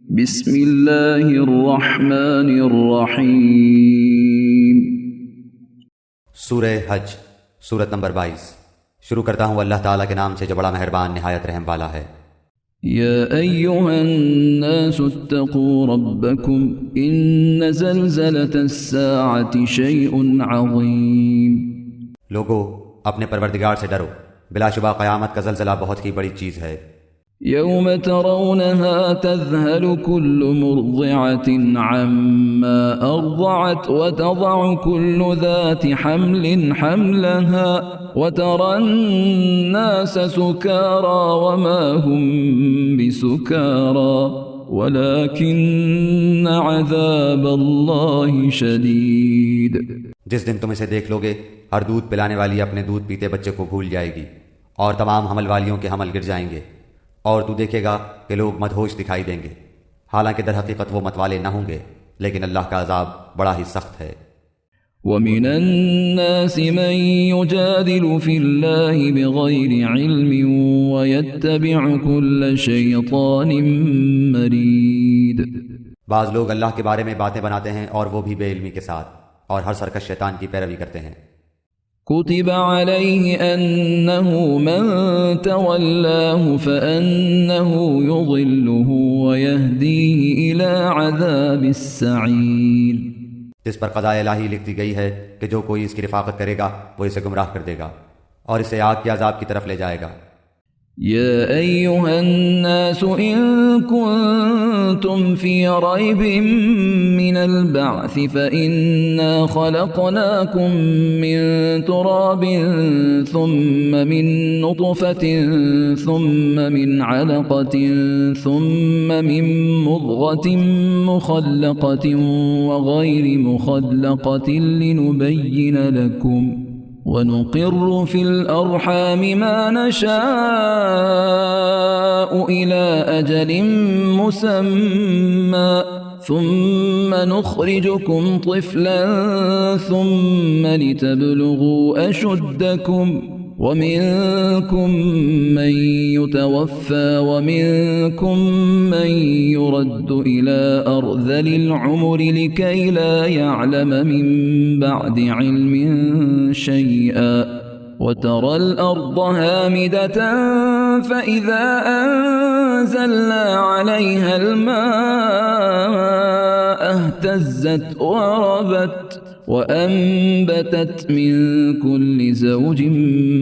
بسم اللہ الرحمن الرحیم۔ سورہ حج، سورت نمبر 22۔ شروع کرتا ہوں اللہ تعالیٰ کے نام سے جو بڑا مہربان نہایت رحم والا ہے۔ یا ایہا الناس اتقوا ربکم ان زلزلة الساعة شیء عظیم۔ لوگو اپنے پروردگار سے ڈرو، بلا شبہ قیامت کا زلزلہ بہت ہی بڑی چیز ہے۔ یوم ترونها تذهل كل مرضعة عما أرضعت وتضع كل ذات حمل حملها وترى الناس سكارى وما هم بسكارى ولكن عذاب الله شديد۔ جس دن تم اسے دیکھ لوگے، ہر دودھ پلانے والی اپنے دودھ پیتے بچے کو بھول جائے گی، اور تمام حمل والیوں کے حمل گر جائیں گے، اور تو دیکھے گا کہ لوگ مدہوش دکھائی دیں گے، حالانکہ در حقیقت وہ متوالے نہ ہوں گے، لیکن اللہ کا عذاب بڑا ہی سخت ہے۔ وَمِنَ النَّاسِ مَن يُجَادِلُ فِي اللَّهِ بِغَيْرِ عِلْمٍ وَيَتَّبِعُ كُلَّ شَيْطَانٍ مَرِيدٍ۔ بعض لوگ اللہ کے بارے میں باتیں بناتے ہیں اور وہ بھی بے علمی کے ساتھ، اور ہر سرکش شیطان کی پیروی کرتے ہیں۔ كتب عليه أنه من تولاه فأنه يضله ويهديه إلى عذاب السعير۔ جس پر قضاء الہی لکھ دی گئی ہے کہ جو کوئی اس کی رفاقت کرے گا وہ اسے گمراہ کر دے گا اور اسے آگ کے عذاب کی طرف لے جائے گا۔ يا أيها الناس إن كنتم في ريب من البعث فإنا خلقناكم من تراب ثم من نطفة ثم من علقة ثم من مضغة مخلقة وغير مخلقة لنبين لكم وَنُقِرُّ فِي الْأَرْحَامِ مَا نَشَاءُ إِلَىٰ أَجَلٍ مُّسَمًّى ثُمَّ نُخْرِجُكُمْ طِفْلًا ثُمَّ لِتَبْلُغُوا أَشُدَّكُمْ وَمِنكُم مَّن يُتَوَفَّىٰ وَمِنكُم مَّن يُرَدُّ إِلَىٰ أَرْذَلِ الْعُمُرِ لِكَيْ لَا يَعْلَمَ مِن بَعْدِ عِلْمٍ شَيْئًا وَتَرَى الْأَرْضَ هَامِدَةً فَإِذَا أَنزَلْنَا عَلَيْهَا الْمَاءَ اهْتَزَّتْ وَرَبَتْ وَأَنبَتَتْ مِن كُلِّ زَوْجٍ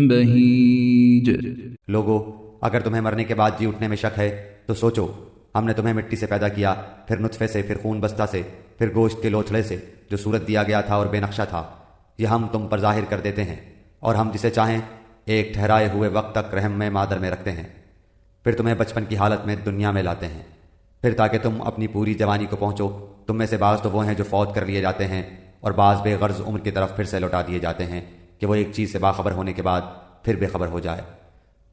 بَهِيجٍ۔ لوگو اگر تمہیں مرنے کے بعد جی اٹھنے میں شک ہے تو سوچو، ہم نے تمہیں مٹی سے پیدا کیا، پھر نطفے سے، پھر خون بستہ سے، پھر گوشت کے لوتھڑے سے جو صورت دیا گیا تھا اور بے نقشہ تھا، یہ ہم تم پر ظاہر کر دیتے ہیں، اور ہم جسے چاہیں ایک ٹھہرائے ہوئے وقت تک رحم میں مادر میں رکھتے ہیں، پھر تمہیں بچپن کی حالت میں دنیا میں لاتے ہیں، پھر تاکہ تم اپنی پوری جوانی کو پہنچو۔ تم میں سے بعض تو وہ ہیں جو فوت کر لیے جاتے ہیں، اور بعض بے غرض عمر کی طرف پھر سے لوٹا دیے جاتے ہیں کہ وہ ایک چیز سے باخبر ہونے کے بعد پھر بے خبر ہو جائے۔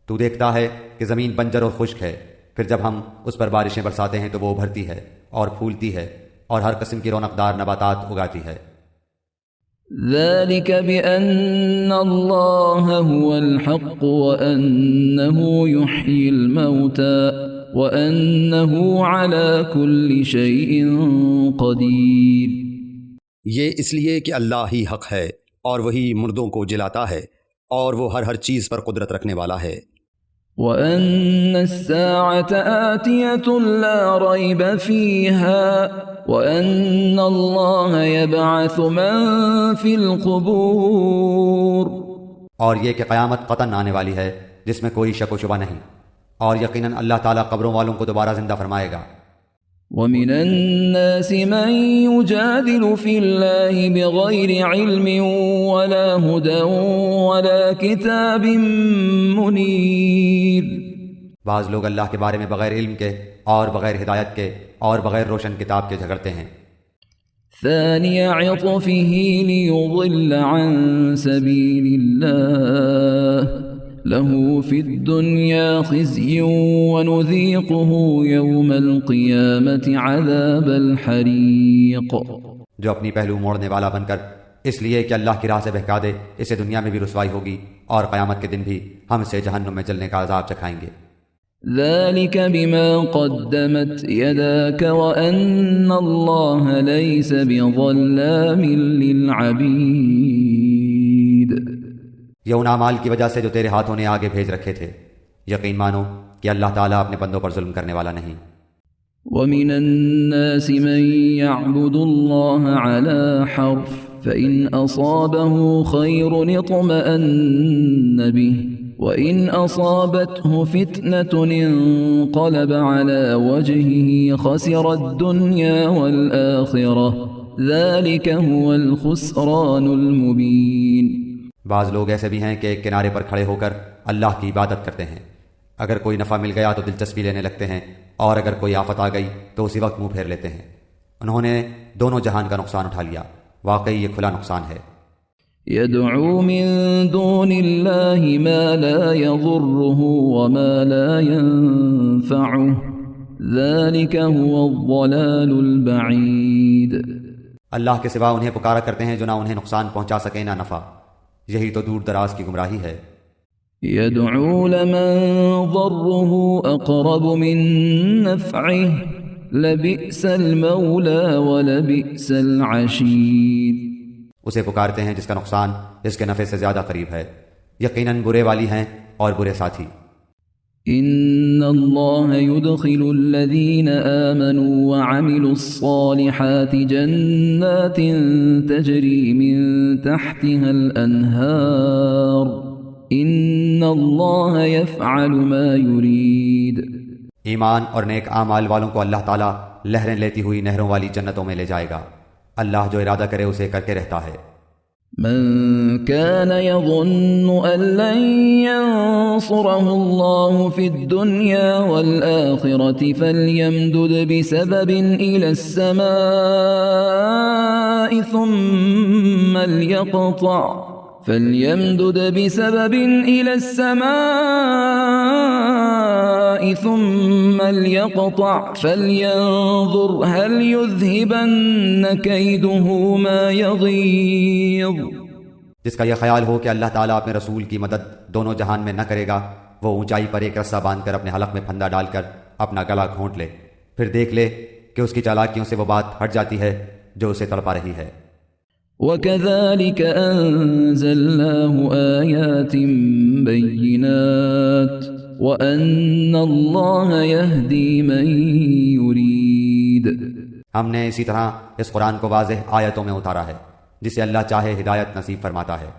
تو دیکھتا ہے کہ زمین بنجر اور خشک ہے، پھر جب ہم اس پر بارشیں برساتے ہیں تو وہ ابھرتی ہے اور پھولتی ہے اور ہر قسم کی رونقدار نباتات اگاتی ہے۔ ذلك بأن الله هو الحق وأنه يحيي الموتى وأنه على كل شيء قدير۔ یہ اس لیے کہ اللہ ہی حق ہے اور وہی مردوں کو جلاتا ہے اور وہ ہر چیز پر قدرت رکھنے والا ہے۔ وَأَنَّ السَّاعَةَ آتِيَةٌ لَا رَيْبَ فِيهَا وَأَنَّ اللَّهَ يَبْعَثُ مَن فِي الْقُبُورِ۔ اور یہ کہ قیامت قطعاً آنے والی ہے جس میں کوئی شک و شبہ نہیں، اور یقیناً اللہ تعالیٰ قبروں والوں کو دوبارہ زندہ فرمائے گا۔ وَمِنَ النَّاسِ مَن يُجَادِلُ فِي اللَّهِ بِغَيْرِ عِلْمٍ وَلَا هُدًى وَلَا كِتَابٍ مُنِيرٍ۔ بعض لوگ اللہ کے بارے میں بغیر علم کے اور بغیر ہدایت کے اور بغیر روشن کتاب کے جھگڑتے ہیں۔ ثَانِيَ عِطْفِهِ لِيُضِلَّ عَن سَبِيلِ اللَّهِ له في الدنيا خزي ونذيقه يوم القيامة عذاب الحريق۔ جو اپنی پہلو موڑنے والا بن کر اس لیے کہ اللہ کی راہ سے بہکا دے، اسے دنیا میں بھی رسوائی ہوگی اور قیامت کے دن بھی ہم اسے جہنم میں جلنے کا عذاب چکھائیں گے۔ ذلك بما قدمت يداك وأن الله ليس بظلام للعبيد. یہ ان اعمال کی وجہ سے جو تیرے ہاتھوں نے آگے بھیج رکھے تھے. یقین مانو کہ اللہ تعالیٰ اپنے بندوں پر ظلم کرنے والا نہیں. ومن الناس من يعبد الله على حرف فإن أصابه خير اطمأن به وإن أصابته فتنة انقلب على وجهه خسر الدنيا والآخرة ذلك هو الخسران المبين. بعض لوگ ایسے بھی ہیں کہ ایک کنارے پر کھڑے ہو کر اللہ کی عبادت کرتے ہیں. اگر کوئی نفع مل گیا تو دلچسپی لینے لگتے ہیں، اور اگر کوئی آفت آ گئی تو اسی وقت منہ پھیر لیتے ہیں. انہوں نے دونوں جہان کا نقصان اٹھا لیا. واقعی یہ کھلا نقصان ہے. يدعو من دون الله ما لا يضره وما لا ينفعه ذلك هو الضلال البعيد. اللہ کے سوا انہیں پکارا کرتے ہیں جو نہ انہیں نقصان پہنچا سکے نہ نفع. یہی تو دور دراز کی گمراہی ہے. يدعو لمن ضره أقرب من نفعه لبئس المولى ولبئس العشير. اسے پکارتے ہیں جس کا نقصان اس کے نفع سے زیادہ قریب ہے. یقیناً برے والی ہیں اور برے ساتھی. ان اللہ يدخل الذین آمنوا وعملوا الصالحات جنات تجری من تحتها الانہار ان اللہ يفعل ما يريد. ایمان اور نیک اعمال والوں کو اللہ تعالیٰ لہریں لیتی ہوئی نہروں والی جنتوں میں لے جائے گا. اللہ جو ارادہ کرے اسے کر کے رہتا ہے. من كان يظن أن لن ينصره الله في الدنيا والآخرة فليمدد بسبب إلى السماء ثم ليقطع فلينظر هل يذهبن كيده ما يغيظ. جس کا یہ خیال ہو کہ اللہ تعالیٰ اپنے رسول کی مدد دونوں جہان میں نہ کرے گا، وہ اونچائی پر ایک رسہ باندھ کر اپنے حلق میں پھندا ڈال کر اپنا گلا گھونٹ لے، پھر دیکھ لے کہ اس کی چالاکیوں سے وہ بات ہٹ جاتی ہے جو اسے تڑپا رہی ہے. وَكَذَلِكَ أَنزَلْنَاهُ آيَاتٍ بَيِّنَاتٍ وَأَنَّ اللَّهَ يَهْدِي مَن يُرِيدُ. ہم نے اسی طرح اس قرآن کو واضح آیتوں میں اتارا ہے جسے اللہ چاہے ہدایت نصیب فرماتا ہے.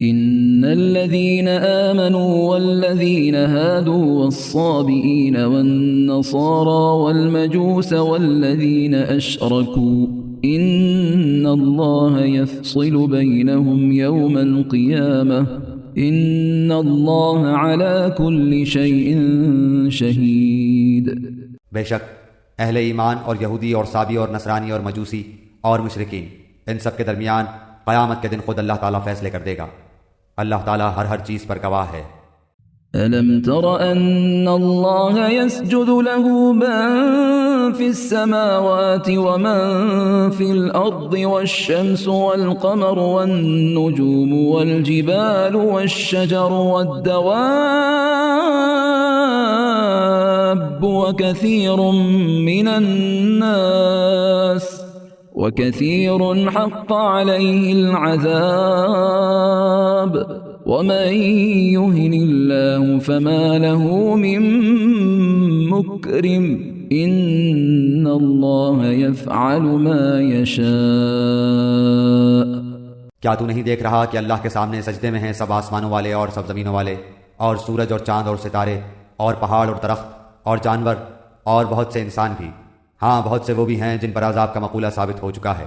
إن الذين آمنوا والذين هادوا والصابئين والنصارى والمجوس والذين أشركوا إن الله يفصل بينهم يوم القيامة إن الله على كل شيء شهيد. بے شک اہل ایمان اور یہودی اور صابی اور نصرانی اور مجوسی اور مشرکین، ان سب کے درمیان قیامت کے دن خود اللہ تعالیٰ فیصلے کر دے گا. اللہ تعالیٰ ہر چیز پر گواہ ہے. ألم تر أن الله يسجد له من في السماوات ومن في الأرض والشمس والقمر والنجوم والجبال والشجر والدواب وكثير حق عليه العذاب ومن يهن الله فما له من مكرم إن الله يفعل ما يشاء. کیا تو نہیں دیکھ رہا کہ اللہ کے سامنے سجدے میں ہیں سب آسمانوں والے اور سب زمینوں والے، اور سورج اور چاند اور ستارے اور پہاڑ اور درخت اور جانور اور بہت سے انسان بھی. ہاں بہت سے وہ بھی ہیں جن پر عذاب کا مقولہ ثابت ہو چکا ہے.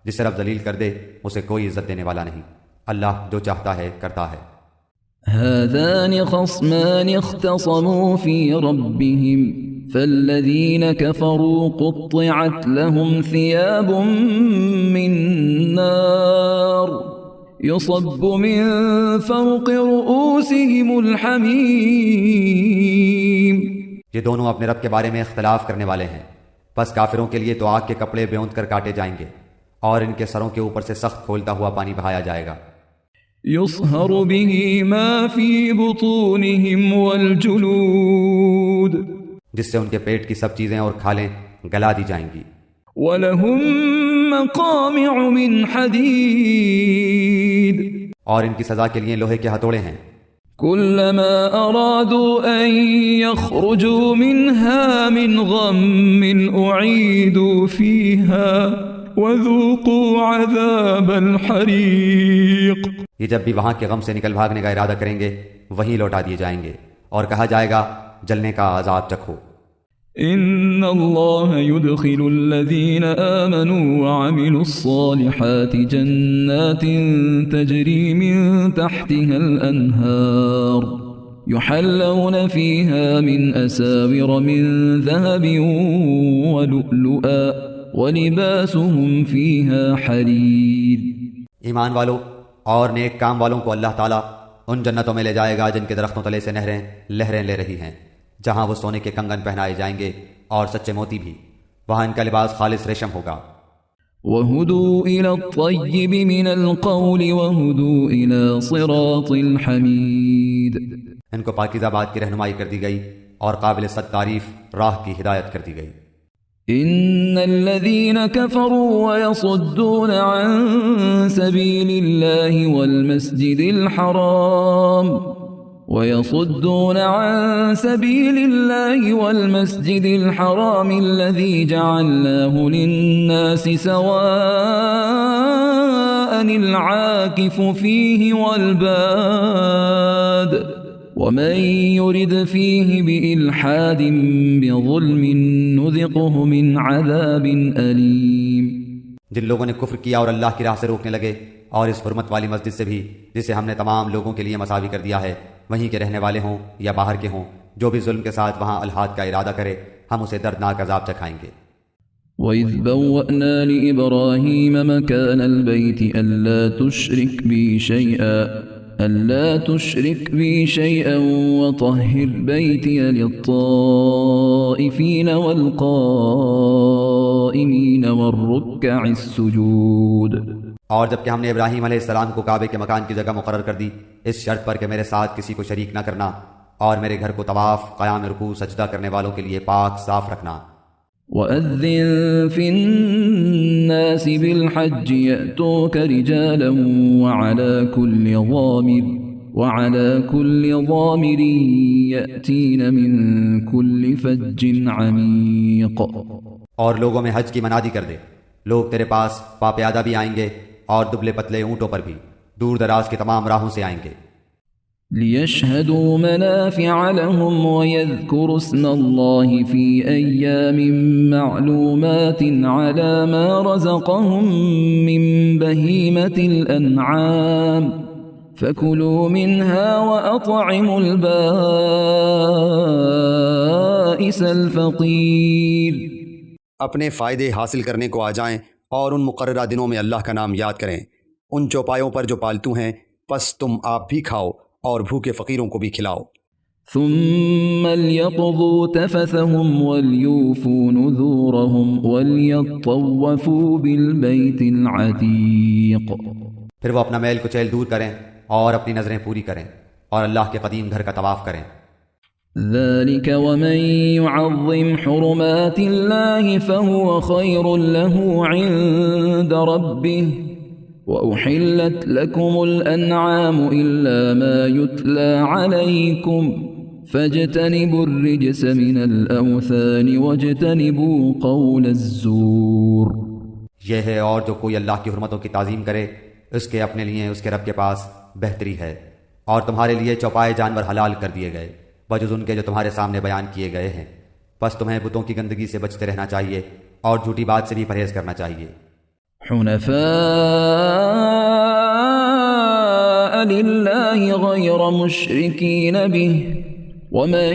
جسے رب ذلیل کر دے اسے کوئی عزت دینے والا نہیں. اللہ جو چاہتا ہے کرتا ہے. هذان خصمان اختصموا في ربهم فالذين كفروا قطعت لهم ثياب من نار يصب من فوق رؤوسهم الحميم. یہ دونوں اپنے رب کے بارے میں اختلاف کرنے والے ہیں، بس کافروں کے لیے تو آگ کے کپڑے بیوند کر کاٹے جائیں گے اور ان کے سروں کے اوپر سے سخت کھولتا ہوا پانی بہایا جائے گا. يصهر به ما في بطونهم والجلود جس سے ان کے پیٹ کی سب چیزیں اور کھالیں گلا دی جائیں گی. ولهم مقامع من حديد اور ان کی سزا کے لیے لوہے کے ہتھوڑے ہیں. كلما أرادوا أن يخرجوا منها من غم أعيدوا فيها وذوقوا عذاب الحريق. یہ جب بھی وہاں کے غم سے نکل بھاگنے کا ارادہ کریں گے وہیں لوٹا دیے جائیں گے اور کہا جائے گا جلنے کا عذاب چکھو. إن الله يدخل الذين آمنوا وعملوا الصالحات جنات تجري من تحتها الأنهار يحلون فيها من أساور من ذهب ولؤلؤا ولباسهم فيها حرير. ایمان والو اور نیک کام والوں کو اللہ تعالیٰ ان جنتوں میں لے جائے گا جن کے درختوں تلے سے نہریں لہریں لے رہی ہیں، جہاں وہ سونے کے کنگن پہنائے جائیں گے اور سچے موتی بھی. وہاں ان کا لباس خالص ریشم ہوگا. وَهُدُوا إِلَى الطَّيِّبِ مِنَ الْقَوْلِ وَهُدُوا إِلَى صِرَاطِ الْحَمِيدِ. ان کو پاکیزہ بات کی رہنمائی کر دی گئی اور قابل صد تعریف راہ کی ہدایت کر دی گئی. إن الذين كفروا ويصدون عن سبيل الله والمسجد الحرام الذي جعلناه للناس سواء العاكف فيه والباد ومن يرد فيه بإلحاد بظلم نذقه من عذاب أليم. جن لوگوں نے کفر کیا اور اللہ کی راہ سے روکنے لگے اور اس حرمت والی مسجد سے بھی جسے ہم نے تمام لوگوں کے لیے مساوی کر دیا ہے، وہیں کے رہنے والے ہوں یا باہر کے ہوں، جو بھی ظلم کے ساتھ وہاں الحاد کا ارادہ کرے ہم اسے دردناک عذاب چکھائیں گے. وَإِذْ بَوَّأْنَا لِإِبْرَاهِيمَ مَكَانَ الْبَيْتِ أَلَّا تُشْرِكْ بِي شَيْئًا وَطَهِّرْ بَيْتِيَ لِلطَّائِفِينَ وَالْقَائِمِينَ وَالرُّكَّعِ السُّجُودِ. اور جب کہ ہم نے ابراہیم علیہ السلام کو کعبے کے مکان کی جگہ مقرر کر دی اس شرط پر کہ میرے ساتھ کسی کو شریک نہ کرنا اور میرے گھر کو طواف، قیام رکوع، سجدہ کرنے والوں کے لیے پاک صاف رکھنا. وَأَذِّن فِي النَّاسِ بِالْحَجِّ يَأْتُوكَ رِجَالًا وَعَلَى كُلِّ ضَامِرٍ يَأْتِينَ مِنْ كُلِّ فَجٍّ عَمِيقٍ. اور لوگوں میں حج کی منادی کر دے، لوگ تیرے پاس پاپیادہ بھی آئیں گے اور دبلے پتلے اونٹوں پر بھی، دور دراز کی تمام راہوں سے آئیں گے. لِيَشْهَدُوا مَنَافِعَ لَهُمْ وَيَذْكُرُوا اسْمَ اللَّهِ فِي أَيَّامٍ مَّعْلُومَاتٍ عَلَى مَا رَزَقَهُم مِّن بَهِيمَةِ الْأَنْعَامِ فَكُلُوا مِنْهَا وَأَطْعِمُوا الْبَائِسَ الْفَقِيرَ. اپنے فائدے حاصل کرنے کو آ جائیں اور ان مقررہ دنوں میں اللہ کا نام یاد کریں. ان چوپایوں پر جو پالتو ہیں پس تم آپ بھی کھاؤ اور بھوکے فقیروں کو بھی کھلاؤ. ثم ليقضوا تفثهم وليوفوا نذورهم وليطوفوا بالبيت العتيق. پھر وہ اپنا میل کچیل دور کریں اور اپنی نظریں پوری کریں اور اللہ کے قدیم گھر کا طواف کریں. ذلك ومن يعظم حرمات الله فهو خير له عند ربه وأحلت لكم الأنعام إلا ما يتلى عليكم فاجتنبوا الرجس من الأوثان واجتنبوا قول الزور. یہ ہے اور جو کوئی اللہ کی حرمتوں کی تعظیم کرے اس کے اپنے لیے اس کے رب کے پاس بہتری ہے، اور تمہارے لیے چوپائے جانور حلال کر دیے گئے بجز ان کے جو تمہارے سامنے بیان کیے گئے ہیں. پس تمہیں بتوں کی گندگی سے بچتے رہنا چاہیے اور جھوٹی بات سے بھی پرہیز کرنا چاہیے. حنفاء لله غير مشركين به ومن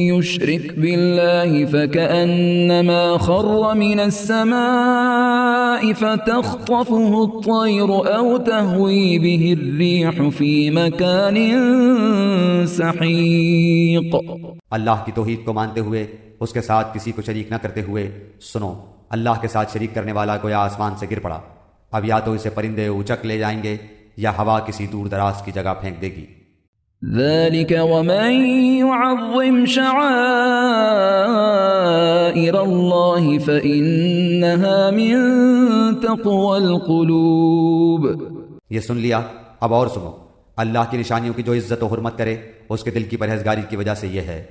يشرك بالله فكأنما خر من السماء فتخطفه الطير أو تهوي به الريح في مكان سحيق. اللہ کی توحید کو مانتے ہوئے اس کے ساتھ کسی کو شریک نہ کرتے ہوئے سنو، اللہ کے ساتھ شریک کرنے والا گویا آسمان سے گر پڑا، اب یا تو اسے پرندے اچک لے جائیں گے یا ہوا کسی دور دراز کی جگہ پھینک دے گی۔ ذلك ومن يعظم شعائر الله فإنها من تقوى القلوب۔ یہ سن لیا، اب اور سنو، اللہ کی نشانیوں کی جو عزت و حرمت کرے اس کے دل کی پرہیزگاری کی وجہ سے یہ ہے۔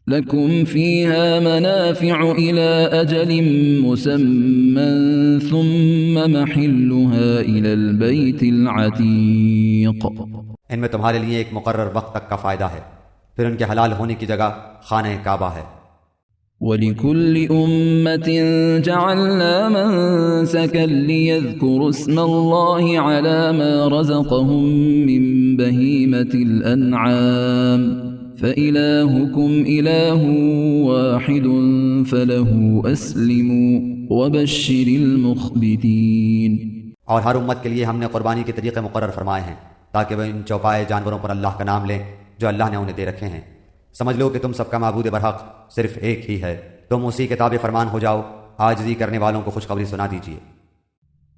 لكم فيها منافع إلى أجل مسمى ثم محلها إلى البيت العتيق۔ ان میں تمہارے لیے ایک مقرر وقت تک کا فائدہ ہے، پھر ان کے حلال ہونے کی جگہ خانہ کعبہ ہے۔ وَلِكُلِّ أُمَّةٍ جَعَلْنَا مَنسَكًا لِيَذْكُرُوا اسْمَ اللَّهِ عَلَى مَا رَزَقَهُم مِّن بَهِيمَةِ الْأَنْعَامِ فَإِلَٰهُكُمْ إِلَٰهٌ وَاحِدٌ فَلَهُ أَسْلِمُوا وَبَشِّرِ الْمُخْبِتِينَ۔ اور ہر امت کے لیے ہم نے قربانی کے طریقے مقرر فرمائے ہیں تاکہ وہ ان چوپائے جانوروں پر اللہ کا نام لیں جو اللہ نے انہیں دے رکھے ہیں۔ سمجھ لو کہ تم سب کا معبود برحق صرف ایک ہی ہے، تم اسی کے تابع فرمان ہو جاؤ، عاجزی کرنے والوں کو خوشخبری سنا دیجیے۔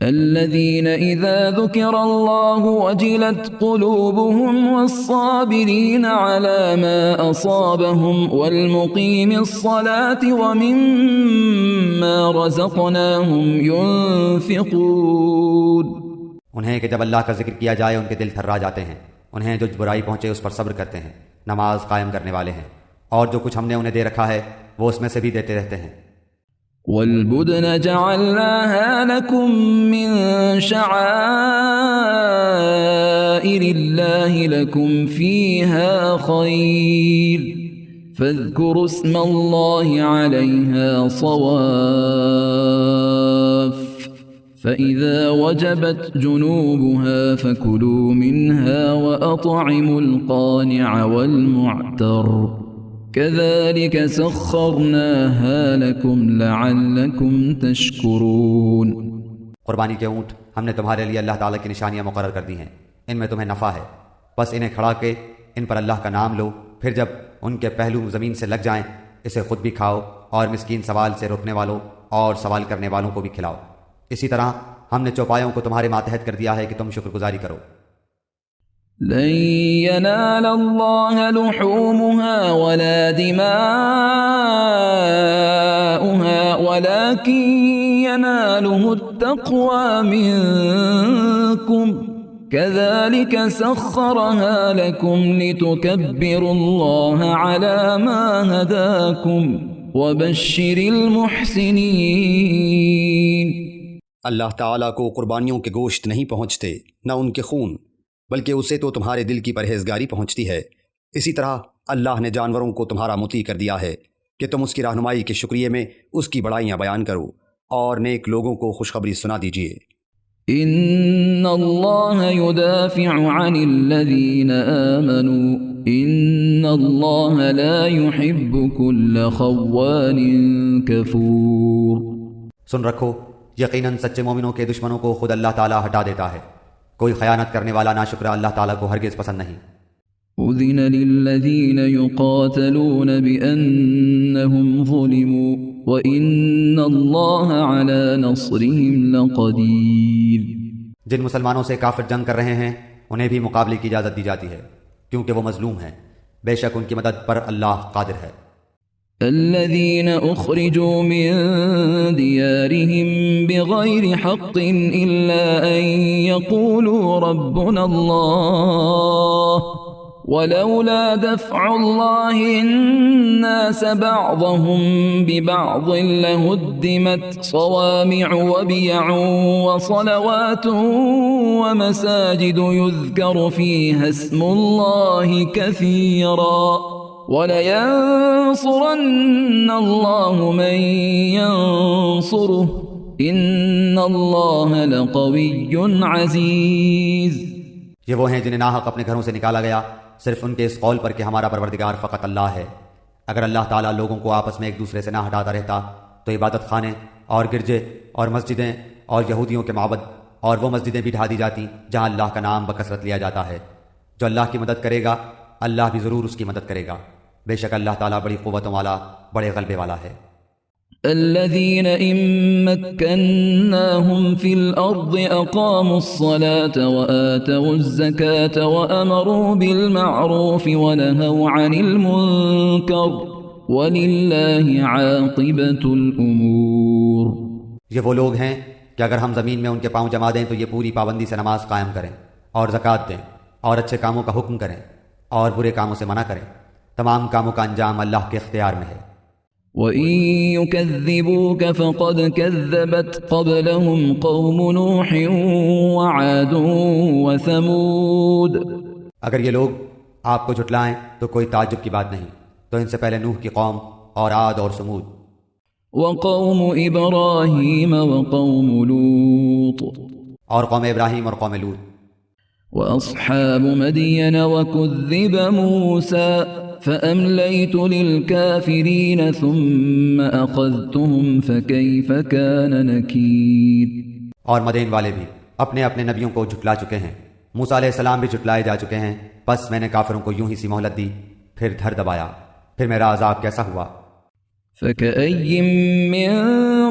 الذين إذا ذكر الله وجلت قلوبهم والصابرين على ما أصابهم والمقيم الصلاة ومما رزقناهم ينفقون۔ انہیں کہ جب اللہ کا ذکر کیا جائے ان کے دل تھرا جاتے ہیں، انہیں جو برائی پہنچے اس پر صبر کرتے ہیں، نماز قائم کرنے والے ہیں، اور جو کچھ ہم نے انہیں دے رکھا ہے وہ اس میں سے بھی دیتے رہتے ہیں۔ والبدن جعلناها لكم من شعائر الله لكم فيها خير فاذكروا اسم الله عليها صواف فإذا وجبت جنوبها فكلوا منها وأطعموا القانع والمعتر كذلك سخرناها لكم لعلكم تشكرون۔ قربانی کے اونٹ ہم نے تمہارے لیے اللہ تعالیٰ کی نشانیاں مقرر کر دی ہیں، ان میں تمہیں نفع ہے، بس انہیں کھڑا کے ان پر اللہ کا نام لو، پھر جب ان کے پہلو زمین سے لگ جائیں اسے خود بھی کھاؤ اور مسکین سوال سے روکنے والوں اور سوال کرنے والوں کو بھی کھلاؤ۔ اسی طرح ہم نے چوپایوں کو تمہارے ماتحت کر دیا ہے کہ تم شکر گزاری کرو۔ لن ينال الله لحومها ولا دماؤها ولكن يناله التقوى منكم كذلك سخرها لكم لتكبروا الله على ما هداكم وبشر المحسنين۔ اللہ تعالیٰ کو قربانیوں کے گوشت نہیں پہنچتے نہ ان کے خون، بلکہ اسے تو تمہارے دل کی پرہیزگاری پہنچتی ہے۔ اسی طرح اللہ نے جانوروں کو تمہارا مطیع کر دیا ہے کہ تم اس کی رہنمائی کے شکریہ میں اس کی بڑائیاں بیان کرو اور نیک لوگوں کو خوشخبری سنا دیجیے۔ ان اللہ يدافع عن الذین آمنوا ان اللہ لا يحب كل خوان کفور۔ سن رکھو، یقیناً سچے مومنوں کے دشمنوں کو خود اللہ تعالیٰ ہٹا دیتا ہے، کوئی خیانت کرنے والا ناشکرہ اللہ تعالیٰ کو ہرگز پسند نہیں۔ اذن للذین یقاتلون بأنہم ظلموا وإن اللہ علی نصرهم لقدیر۔ جن مسلمانوں سے کافر جنگ کر رہے ہیں انہیں بھی مقابلے کی اجازت دی جاتی ہے کیونکہ وہ مظلوم ہیں، بے شک ان کی مدد پر اللہ قادر ہے۔ الذين أخرجوا من ديارهم بغير حق إلا أن يقولوا ربنا الله ولولا دفع الله الناس بعضهم ببعض لهدمت صوامع وبيع وصلوات ومساجد يذكر فيها اسم الله كثيرا وَلَيَنصُرَنَّ اللَّهُ مَن يَنصُرُهُ إِنَّ اللَّهَ لَقَوِيٌّ عَزِيزٌ۔ یہ وہ ہیں جنہیں ناحق اپنے گھروں سے نکالا گیا صرف ان کے اس قول پر کہ ہمارا پروردگار فقط اللہ ہے۔ اگر اللہ تعالیٰ لوگوں کو آپس میں ایک دوسرے سے نہ ہٹاتا رہتا تو عبادت خانے اور گرجے اور مسجدیں اور یہودیوں کے معبد اور وہ مسجدیں بھی ڈھا دی جاتی جہاں اللہ کا نام بکثرت لیا جاتا ہے۔ جو اللہ کی مدد کرے گا اللہ بھی ضرور اس کی مدد کرے گا، بے شک اللہ تعالیٰ بڑی قوتوں والا، بڑے غلبے والا ہے۔ الذين إن مكناهم في الأرض أقاموا الصلاة وآتوا الزكاة وأمروا بالمعروف ونهوا عن المنكر ولله عاقبة الأمور. یہ وہ لوگ ہیں کہ اگر ہم زمین میں ان کے پاؤں جما دیں تو یہ پوری پابندی سے نماز قائم کریں اور زکوٰۃ دیں اور اچھے کاموں کا حکم کریں اور برے کاموں سے منع کریں. تمام کاموں کا انجام اللہ کے اختیار میں ہے. وَإِن يُكَذِّبُوكَ فَقَدْ كَذَّبَتْ قَبْلَهُمْ قَوْمُ نُوحٍ وَعَادٌ وَثَمُودَ. اگر یہ لوگ آپ کو جھٹلائیں تو کوئی تعجب کی بات نہیں، تو ان سے پہلے نوح کی قوم اور عاد اور سمود. وَقَوْمُ إِبْرَاهِيمَ وَقَوْمُ لُوطٍ اور قوم ابراہیم اور قوم لوط. وَأَصْحَابُ مَدْيَنَ وَكُذِّبَ مُوسَى فَأَمْلَيْتُ لِلْكَافِرِينَ ثُمَّ أَخَذْتُهُمْ فَكَيْفَ كَانَ نَكِيرِ. اور مدین والے بھی اپنے اپنے نبیوں کو جھٹلا چکے ہیں. موسیٰ علیہ السلام بھی جھٹلائے جا چکے ہیں، بس میں نے کافروں کو یوں ہی سی مہلت دی، پھر دھر دبایا، پھر میرا عذاب کیسا ہوا. فَكَأَيٍّ مِّن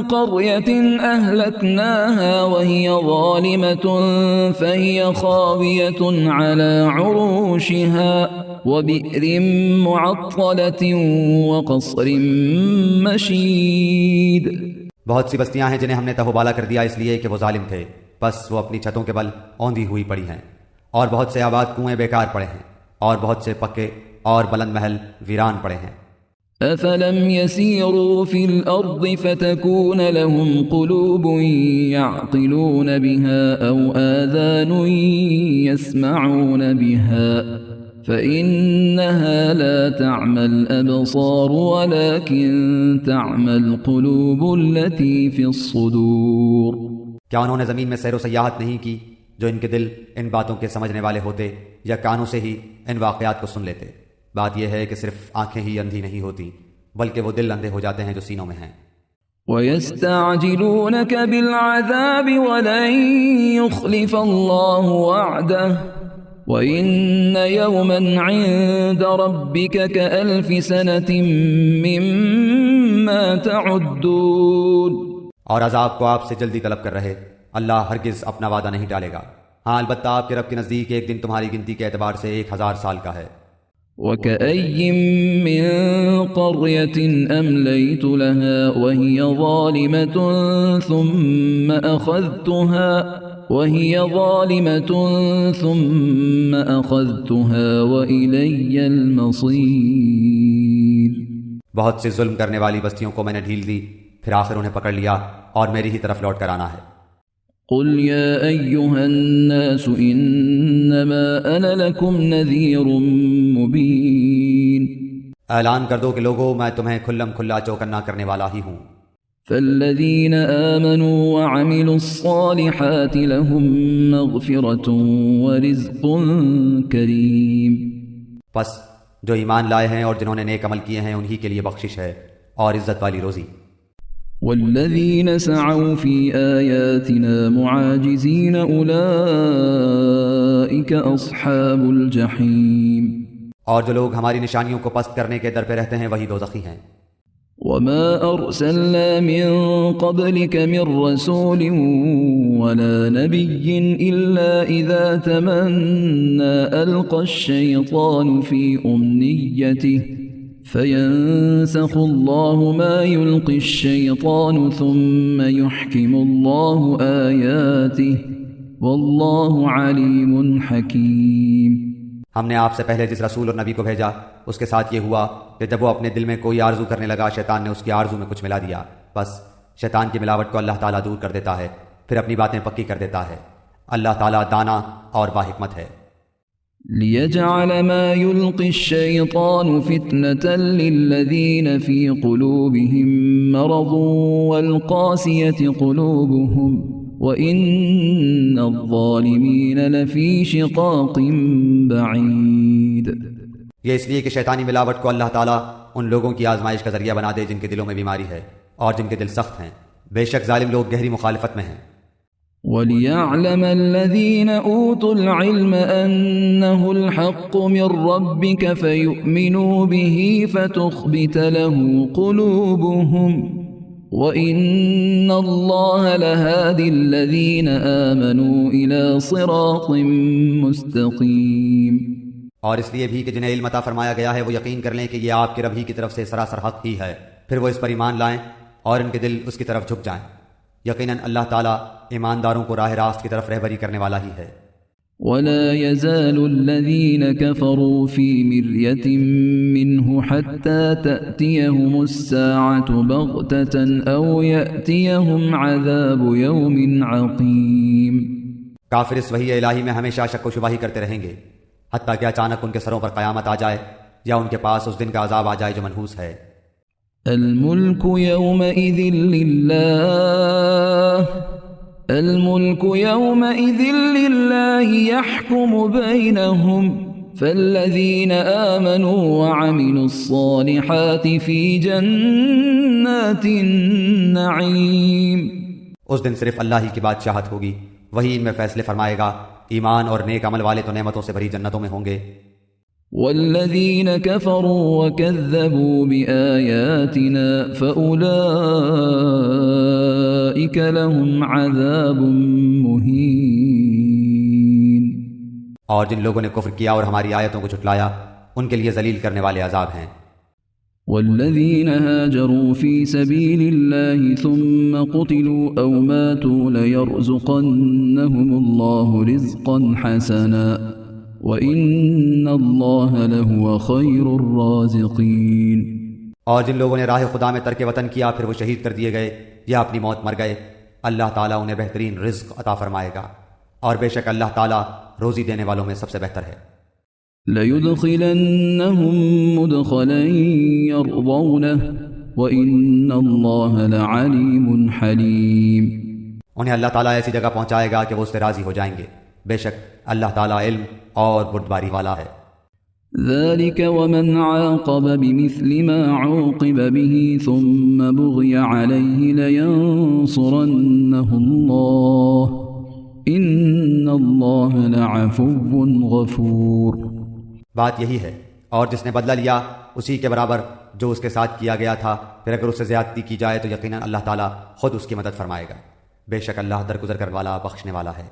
قَرْيَةٍ أَهْلَكْنَاهَا وَهِيَ ظَالِمَةٌ فَهِيَ خَاوِيَةٌ عَلَى عُرُوشِهَا وَبِئْرٍ مُّعَطَّلَةٍ وَقَصْرٍ مَّشِيدٍ. بہت سی بستیاں ہیں جنہیں ہم نے تہوبالا کر دیا اس لیے کہ وہ ظالم تھے، بس وہ اپنی چھتوں کے بل اوندھی ہوئی پڑی ہیں، اور بہت سے آباد کنویں بیکار پڑے ہیں، اور بہت سے پکے اور بلند محل ویران پڑے ہیں. أَفَلَمْ يَسِيرُوا فِي الْأَرْضِ فَتَكُونَ لَهُمْ قُلُوبٌ يَعْقِلُونَ بِهَا أَوْ آذَانٌ يَسْمَعُونَ بِهَا فَإِنَّهَا لَا تَعْمَى الْأَبْصَارُ وَلَكِنْ تَعْمَى الْقُلُوبُ الَّتِي فِي الصُّدُورِ. کیا انہوں نے زمین میں سیر و سیاحت نہیں کی جو ان کے دل ان باتوں کے سمجھنے والے ہوتے یا کانوں سے ہی ان واقعات کو سن لیتے؟ بات یہ ہے کہ صرف آنکھیں ہی اندھی نہیں ہوتی بلکہ وہ دل اندھے ہو جاتے ہیں جو سینوں میں ہیں. وَيَسْتَعْجِلُونَكَ بِالْعَذَابِ وَلَن يُخْلِفَ اللَّهُ وَعْدَهُ وَإِنَّ يَوْمًا عِندَ رَبِّكَ كَأَلْفِ سَنَةٍ مِّمَّا تَعُدُّونَ. اور عذاب کو آپ سے جلدی طلب کر رہے، اللہ ہرگز اپنا وعدہ نہیں ٹالے گا. ہاں البتہ آپ کے رب کے نزدیک ایک دن تمہاری گنتی کے اعتبار سے 1000 سال کا ہے. وَكَأَيٍّن مِّن قَرْيَةٍ أَمْلَيْتُ لَهَا وَهِيَ ظَالِمَةٌ ثُمَّ أَخَذْتُهَا وَإِلَيَّ الْمَصِيرُ. بہت سے ظلم کرنے والی بستیوں کو میں نے ڈھیل دی، پھر آخر انہیں پکڑ لیا اور میری ہی طرف لوٹ کر آنا ہے. قل يا أيها الناس إنما أنا لكم نذير مبين. اعلان کر دو کہ لوگو میں تمہیں کھلم کھلا چوکنا کرنے والا ہی ہوں. فالذين آمنوا وعملوا الصالحات لهم مغفرة ورزق كريم. پس جو ایمان لائے ہیں اور جنہوں نے نیک عمل کیے ہیں انہی کے لیے بخشش ہے اور عزت والی روزی. والذين سعوا في آياتنا معاجزين أولئك أصحاب الجحيم. اور جو لوگ ہماری نشانیوں کو پست کرنے کے در پہ رہتے ہیں وہی دوزخی ہیں. وما أرسلنا من قبلك من رسول ولا نبي إلا إذا تمنى ألقى الشيطان في أمنيته فينسخ الله ما يلقي الشيطان ثم يحكم الله آياته والله عليم حكيم. ہم نے آپ سے پہلے جس رسول اور نبی کو بھیجا اس کے ساتھ یہ ہوا کہ جب وہ اپنے دل میں کوئی آرزو کرنے لگا شیطان نے اس کی آرزو میں کچھ ملا دیا، بس شیطان کی ملاوٹ کو اللہ تعالیٰ دور کر دیتا ہے، پھر اپنی باتیں پکی کر دیتا ہے. اللہ تعالیٰ دانا اور باحکمت ہے. لِيَجْعَلَ مَا يُلْقِي الشَّيْطَانُ فِتْنَةً لِّلَّذِينَ فِي قُلُوبِهِم مَّرَضٌ وَالْقَاسِيَةِ قُلُوبُهُمْ وَإِنَّ الظَّالِمِينَ لَفِي شِقَاقٍ بَعِيدٍ. یہ اس لیے کہ شیطانی ملاوٹ کو اللہ تعالیٰ ان لوگوں کی آزمائش کا ذریعہ بنا دے جن کے دلوں میں بیماری ہے اور جن کے دل سخت ہیں. بے شک ظالم لوگ گہری مخالفت میں ہیں. وَلِيَعْلَمَ الَّذِينَ أُوتُوا الْعِلْمَ أَنَّهُ الْحَقُّ مِنْ رَبِّكَ فَيُؤْمِنُوا بِهِ فَتُخْبِتَ لَهُ قُلُوبُهُمْ وَإِنَّ اللَّهَ لَهَادِ الَّذِينَ آمَنُوا إِلَى صِرَاطٍ مُسْتَقِيمٍ۔ اور اس لیے بھی کہ جنہیں علم عطا فرمایا گیا ہے وہ یقین کر لیں کہ یہ آپ کے رب ہی کی طرف سے سراسر حق ہی ہے، پھر وہ اس پر ایمان لائیں اور ان کے دل اس کی طرف جھک جائیں۔ یقیناً اللہ تعالیٰ ایمانداروں کو راہ راست کی طرف رہبری کرنے والا ہی ہے۔ وَلَا يَزَالُ الَّذِينَ كَفَرُوا فِي مِرْيَةٍ مِّنْهُ حَتَّى تَأْتِيَهُمُ السَّاعَةُ بَغْتَةً أَوْ يَأْتِيَهُمْ عَذَابُ يَوْمٍ عَقِيمٍ۔ کافر اس وحی الہی میں ہمیشہ شک و شبہ ہی کرتے رہیں گے حتیٰ کہ اچانک ان کے سروں پر قیامت آ جائے یا ان کے پاس اس دن کا عذاب آ جائے جو منحوس ہے۔ الملك يومئذ لله يحكم بينهم فالذين آمنوا وعملوا الصالحات في جنات النعيم۔ اس دن صرف اللہ ہی کی بادشاہت ہوگی، وہی ان میں فیصلے فرمائے گا۔ ایمان اور نیک عمل والے تو نعمتوں سے بھری جنتوں میں ہوں گے۔ والذين كفروا وكذبوا بآياتنا فأولئك لهم عذاب مهين۔ اور جن لوگوں نے کفر کیا اور ہماری آیتوں کو جھٹلایا ان کے لیے ذلیل کرنے والے عذاب ہیں۔ والذين هاجروا في سبيل الله ثم قتلوا أو ماتوا ليرزقنهم الله رزقا حسنا وَإِنَّ اللَّهَ لَهُوَ خَيْرُ الرَّازِقِينَ۔ اور جن لوگوں نے راہ خدا میں ترک وطن کیا پھر وہ شہید کر دیے گئے یا اپنی موت مر گئے، اللہ تعالیٰ انہیں بہترین رزق عطا فرمائے گا، اور بے شک اللہ تعالیٰ روزی دینے والوں میں سب سے بہتر ہے۔ لَيُدْخِلَنَّهُمْ مُدْخَلًا يَرْضَوْنَهُ وَإِنَّ اللَّهَ لَعَلِيمٌ حَلِيمٌ۔ انہیں اللہ تعالیٰ ایسی جگہ پہنچائے گا کہ وہ اس سے راضی ہو جائیں گے، بے شک اللہ تعالیٰ علم اور بردباری والا ہے۔ ذلك ومن عاقب بمثل ما عوقب به ثم بغي عليه لينصرنه الله إن الله لعفو غفور۔ بات یہی ہے، اور جس نے بدلہ لیا اسی کے برابر جو اس کے ساتھ کیا گیا تھا، پھر اگر اس سے زیادتی کی جائے تو یقیناً اللہ تعالیٰ خود اس کی مدد فرمائے گا، بے شک اللہ درگزر کرنے والا بخشنے والا ہے۔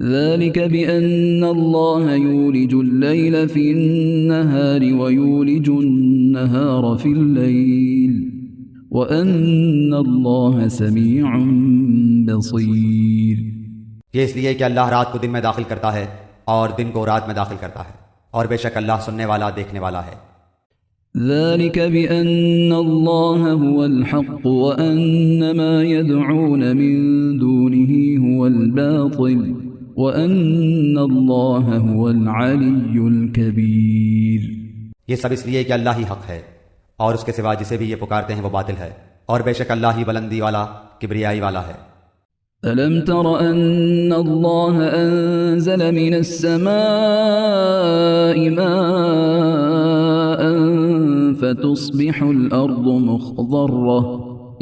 ذلك بأن الله يولج الليل في النهار ويولج النهار في الليل وأن الله سميع بصير۔ یہ اس لیے کہ اللہ رات کو دن میں داخل کرتا ہے اور دن کو رات میں داخل کرتا ہے، اور بے شک اللہ سننے والا دیکھنے والا ہے۔ ذلك بأن الله هو الحق وأن ما يدعون من دونه هو الباطل وَأَنَّ اللَّهَ هُوَ الْعَلِيُّ الْكَبِيرُ۔ یہ سب اس لیے کہ اللہ ہی حق ہے اور اس کے سوا جسے بھی یہ پکارتے ہیں وہ باطل ہے، اور بے شک اللہ ہی بلندی والا کبریائی والا ہے۔ أَلَمْ تَرَ أَنَّ اللَّهَ أَنزَلَ مِنَ السَّمَاءِ مَاءً فَتُصْبِحُ الْأَرْضُ مُخْضَرَّةً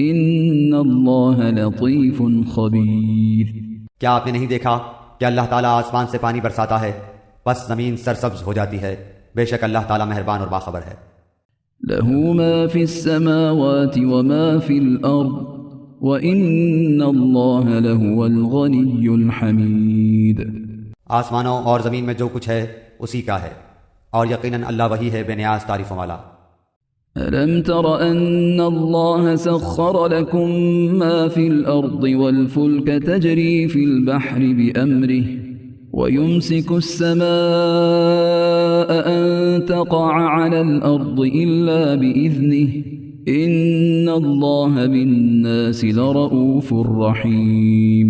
إِنَّ اللَّهَ لَطِيفٌ خَبِيرٌ۔ کیا آپ نے نہیں دیکھا کہ اللہ تعالیٰ آسمان سے پانی برساتا ہے پس زمین سرسبز ہو جاتی ہے، بے شک اللہ تعالیٰ مہربان اور باخبر ہے۔ له ما في السماوات وما في الأرض وإن الله لهو الغني الحميد۔ آسمانوں اور زمین میں جو کچھ ہے اسی کا ہے، اور یقیناً اللہ وہی ہے بے نیاز تعریفوں والا۔ ألم تر أن الله سخر لكم ما في الأرض والفلك تجري في البحر بأمره ويمسك السماء أن تقع على الأرض إلا بإذنه إن الله بالناس لرؤوف رحيم۔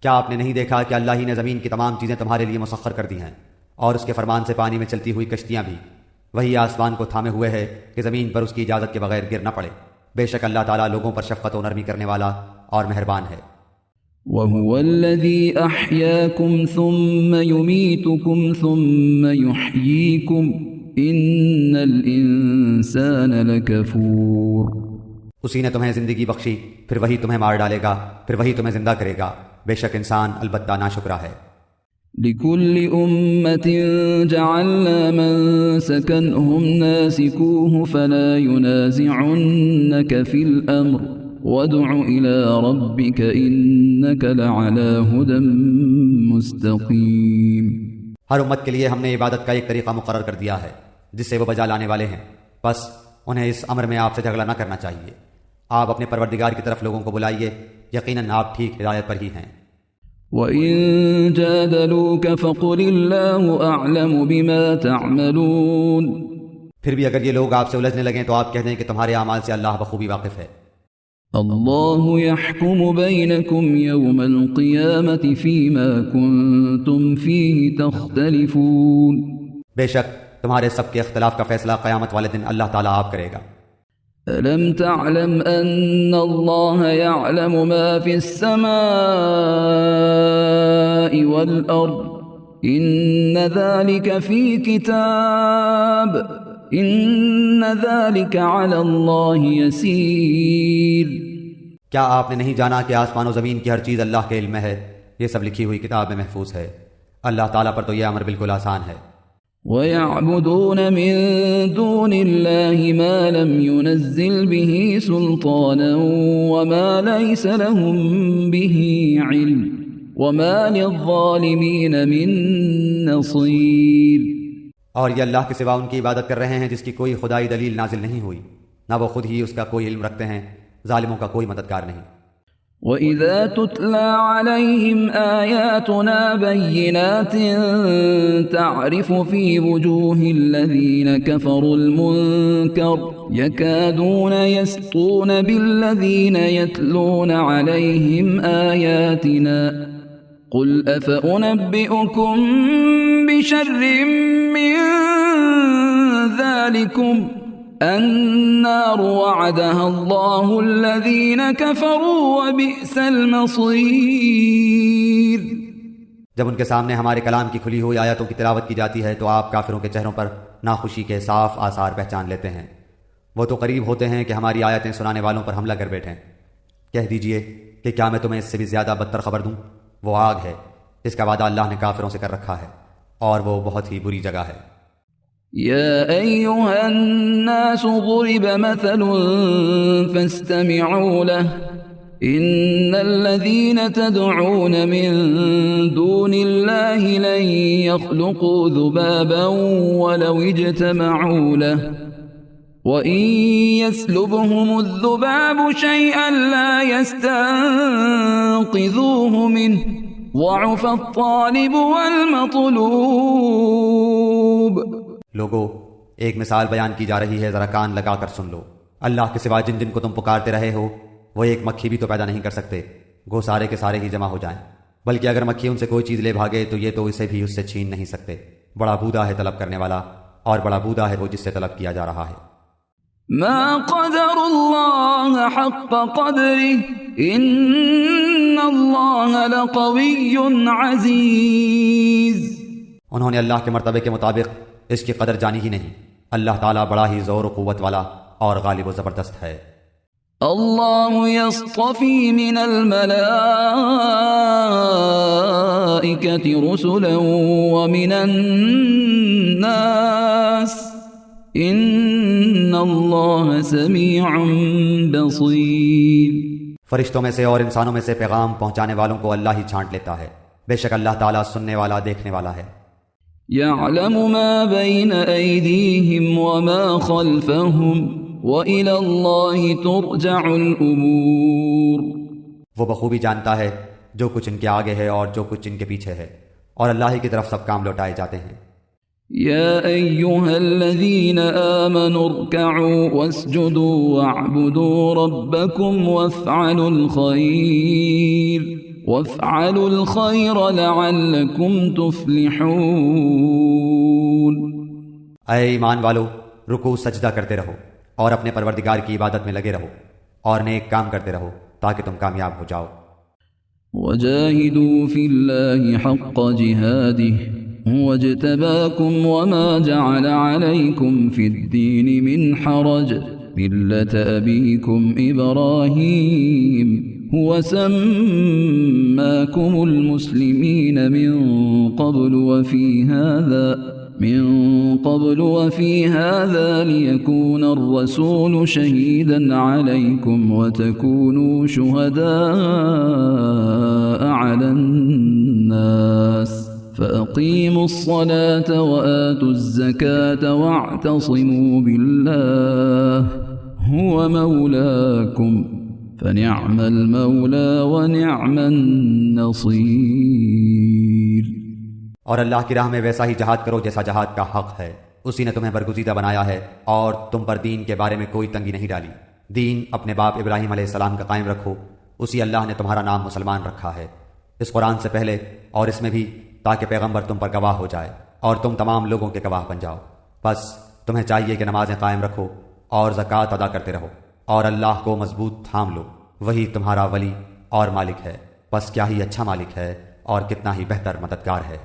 کیا آپ نے نہیں دیکھا کہ اللہ ہی نے زمین کی تمام چیزیں تمہارے لیے مسخر کر دی ہیں، اور اس کے فرمان سے پانی میں چلتی ہوئی کشتیاں بھی، وہی آسمان کو تھامے ہوئے ہے کہ زمین پر اس کی اجازت کے بغیر گر نہ پڑے، بے شک اللہ تعالیٰ لوگوں پر شفقت و نرمی کرنے والا اور مہربان ہے۔ وَهُوَ الَّذِي أَحْيَاكُمْ ثُمَّ يُمِيتُكُمْ ثُمَّ يُحْيِيكُمْ إِنَّ الْإِنسَانَ لَكَفُورٌ۔ اسی نے تمہیں زندگی بخشی، پھر وہی تمہیں مار ڈالے گا، پھر وہی تمہیں زندہ کرے گا، بے شک انسان البتہ ناشکرا ہے۔ لِكُلِّ أُمَّةٍ جَعَلْنَا مَنسَكًا هُمْ نَاسِكُوهُ فَلَا يُنَازِعُنَّكَ فِي الْأَمْرِ وادع إلى ربك إنك لعلى هدى مستقيم. ہر امت کے لیے ہم نے عبادت کا ایک طریقہ مقرر کر دیا ہے جس سے وہ بجا لانے والے ہیں، بس انہیں اس امر میں آپ سے جھگڑا نہ کرنا چاہیے. آپ اپنے پروردگار کی طرف لوگوں کو بلائیے، یقیناً آپ ٹھیک ہدایت پر ہی ہیں. وَإِن جَادَلُوكَ فَقُلِ اللَّهُ أَعْلَمُ بِمَا تَعْمَلُونَ. پھر بھی اگر یہ لوگ آپ سے الجھنے لگیں تو آپ کہہ دیں کہ تمہارے اعمال سے اللہ بخوبی واقف ہے. اللہ يحكم بينكم يوم القيامة فيما كنتم فيه تختلفون. بے شک تمہارے سب کے اختلاف کا فیصلہ قیامت والے دن اللہ تعالیٰ آپ کرے گا. ألم تعلم أن الله يعلم ما في السماء والأرض إن ذلك في كتاب إن ذلك على الله يسير. کیا آپ نے نہیں جانا کہ آسمان و زمین کی ہر چیز اللہ کے علم میں ہے؟ یہ سب لکھی ہوئی کتاب میں محفوظ ہے. اللہ تعالیٰ پر تو یہ امر بالکل آسان ہے. وَيَعْبُدُونَ مِن دُونِ اللَّهِ مَا لَمْ يُنَزِّلْ بِهِ سُلْطَانًا وَمَا لَيْسَ لَهُم بِهِ عِلْمٌ وَمَا لِلظَّالِمِينَ مِن نَصِيرٍ. اور یہ اللہ کے سوا ان کی عبادت کر رہے ہیں جس کی کوئی خدائی دلیل نازل نہیں ہوئی، نہ وہ خود ہی اس کا کوئی علم رکھتے ہیں، ظالموں کا کوئی مددگار نہیں. وَإِذَا تُتْلَى عَلَيْهِمْ آيَاتُنَا بَيِّنَاتٍ تَعْرِفُ فِي وُجُوهِ الَّذِينَ كَفَرُوا الْمُنكَرَ يَكَادُونَ يَسْطُونَ بِالَّذِينَ يَتْلُونَ عَلَيْهِمْ آيَاتِنَا قُلْ أَفَأُنَبِّئُكُم بِشَرٍّ مِّن ذَلِكُمْ النار وعدها الله الذين كفروا وبئس المصير. جب ان کے سامنے ہمارے کلام کی کھلی ہوئی آیاتوں کی تلاوت کی جاتی ہے تو آپ کافروں کے چہروں پر ناخوشی کے صاف آثار پہچان لیتے ہیں. وہ تو قریب ہوتے ہیں کہ ہماری آیتیں سنانے والوں پر حملہ کر بیٹھیں. کہہ دیجئے کہ کیا میں تمہیں اس سے بھی زیادہ بدتر خبر دوں؟ وہ آگ ہے، اس کا وعدہ اللہ نے کافروں سے کر رکھا ہے، اور وہ بہت ہی بری جگہ ہے. يا أيها الناس ضرب مثل فاستمعوا له إن الذين تدعون من دون الله لن يخلقوا ذبابا ولو اجتمعوا له وإن يسلبهم الذباب شيئا لا يستنقذوه منه ضعف الطالب والمطلوب. لوگو، ایک مثال بیان کی جا رہی ہے، ذرا کان لگا کر سن لو. اللہ کے سوا جن جن کو تم پکارتے رہے ہو وہ ایک مکھی بھی تو پیدا نہیں کر سکتے، گو سارے کے سارے ہی جمع ہو جائیں. بلکہ اگر مکھی ان سے کوئی چیز لے بھاگے تو یہ تو اسے بھی اس سے چھین نہیں سکتے. بڑا بودا ہے طلب کرنے والا، اور بڑا بودا ہے وہ جس سے طلب کیا جا رہا ہے. ما قدر اللہ حق قدره ان اللہ لقوی عزیز. انہوں نے اللہ کے مرتبے کے مطابق اس کی قدر جانی ہی نہیں. اللہ تعالیٰ بڑا ہی زور و قوت والا اور غالب و زبردست ہے. اللہ یصطفی من الملائکۃ رسلا ومن الناس ان اللہ سمیع بصیر. فرشتوں میں سے اور انسانوں میں سے پیغام پہنچانے والوں کو اللہ ہی چھانٹ لیتا ہے. بے شک اللہ تعالیٰ سننے والا، دیکھنے والا ہے. يعلم ما بين أيديهم وما خلفهم وإلى الله ترجع الأمور. وہ بخوبی جانتا ہے جو کچھ ان کے آگے ہے اور جو کچھ ان کے پیچھے ہے، اور اللہ ہی کی طرف سب کام لوٹائے جاتے ہیں. يا أيها الذين آمنوا اركعوا واسجدوا واعبدوا ربكم وافعلوا الخير لعلكم تفلحون. اے ایمان والو، رکوع سجدہ کرتے رہو اور اپنے پروردگار کی عبادت میں لگے رہو اور نیک کام کرتے رہو تاکہ تم کامیاب ہو جاؤ. وجاهدوا في الله حق جهاده هو اجتباكم وما جعل عليكم في الدين من حرج ملة أبيكم إبراهيم هو سماكم المسلمين من قبل وفي من قبل وفي هذا ليكون الرسول شهيدا عليكم وتكونوا شهداء على الناس فأقيموا الصلاة وآتوا الزكاة واعتصموا بالله هو مولاكم فنعم المولى ونعم النصير۔ اور اللہ کی راہ میں ویسا ہی جہاد کرو جیسا جہاد کا حق ہے، اسی نے تمہیں برگزیدہ بنایا ہے اور تم پر دین کے بارے میں کوئی تنگی نہیں ڈالی۔ دین اپنے باپ ابراہیم علیہ السلام کا قائم رکھو، اسی اللہ نے تمہارا نام مسلمان رکھا ہے، اس قرآن سے پہلے اور اس میں بھی، تاکہ پیغمبر تم پر گواہ ہو جائے اور تم تمام لوگوں کے گواہ بن جاؤ۔ بس تمہیں چاہیے کہ نمازیں قائم رکھو اور زکوٰۃ ادا کرتے رہو اور اللہ کو مضبوط تھام لو، وہی تمہارا ولی اور مالک ہے، بس کیا ہی اچھا مالک ہے اور کتنا ہی بہتر مددگار ہے۔